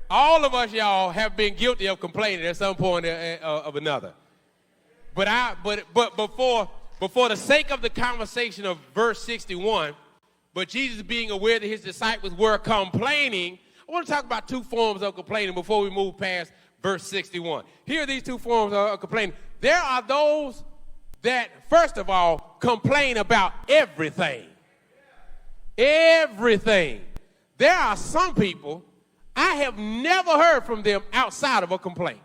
All of us, y'all, have been guilty of complaining at some point of another. But before the sake of the conversation of verse 61, but Jesus being aware that his disciples were complaining, I want to talk about two forms of complaining before we move past verse 61. Here are these two forms of complaining. There are those that, first of all, complain about everything. Everything. There are some people, I have never heard from them outside of a complaint.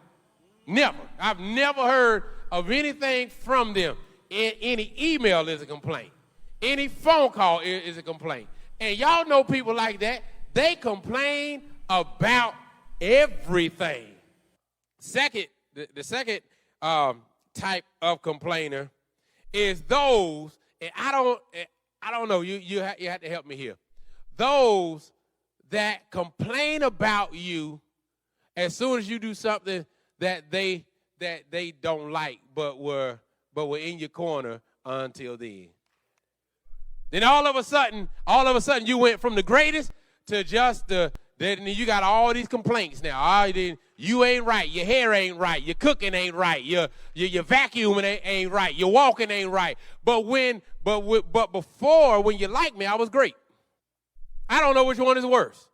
Never. I've never heard of anything from them. Any email is a complaint. Any phone call is a complaint. And y'all know people like that. They complain about everything. The second type of complainer is those, and I don't know, you have to help me here. Those that complain about you as soon as you do something that they don't like, but were in your corner until then. Then all of a sudden you went from the greatest to just then you got all these complaints now. You ain't right. Your hair ain't right. Your cooking ain't right. Your vacuuming ain't right. Your walking ain't right. But before, when you liked me, I was great. I don't know which one is worse.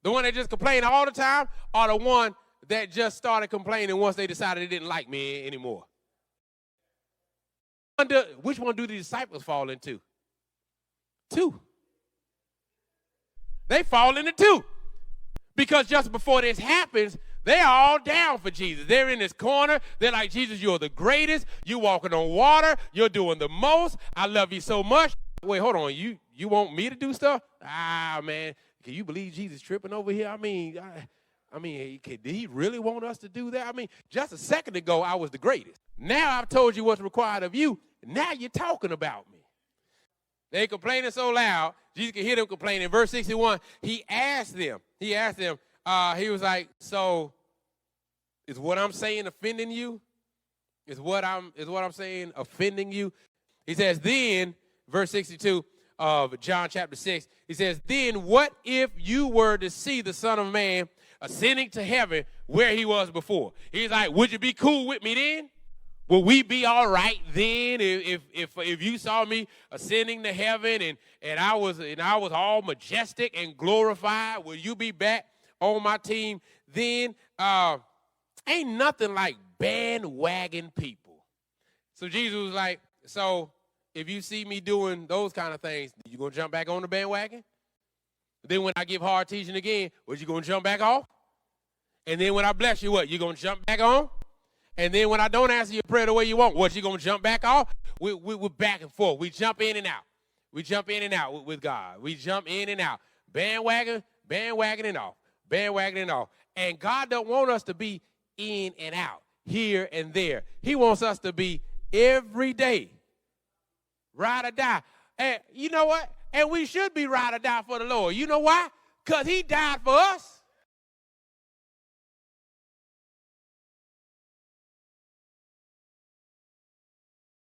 The one that just complained all the time, or the one that just started complaining once they decided they didn't like me anymore. Which one do the disciples fall into? Two. They fall into two. Because just before this happens, they're all down for Jesus. They're in this corner. They're like, Jesus, you're the greatest. You're walking on water. You're doing the most. I love you so much. Wait, hold on. You want me to do stuff? Man, can you believe Jesus tripping over here? Did he really want us to do that? Just a second ago, I was the greatest. Now I've told you what's required of you. Now you're talking about me. They complaining so loud, Jesus can hear them complaining. In verse 61, he asked them, he was like, so is what I'm saying offending you? Is what I'm saying offending you? He says, then, verse 62 of John chapter 6, he says, then what if you were to see the Son of Man ascending to heaven where he was before? He's like, would you be cool with me then? Will we be all right then if you saw me ascending to heaven and I was all majestic and glorified? Will you be back on my team then? Ain't nothing like bandwagon people. So Jesus was like, so if you see me doing those kind of things, you gonna jump back on the bandwagon? Then when I give hard teaching again, you gonna jump back off? And then when I bless you, you gonna jump back on? And then when I don't answer your prayer the way you want, you going to jump back off? We're back and forth. We jump in and out. We jump in and out with God. We jump in and out. Bandwagoning off. Bandwagoning off. And God don't want us to be in and out, here and there. He wants us to be every day. Ride or die. And you know what? And we should be ride or die for the Lord. You know why? Because he died for us.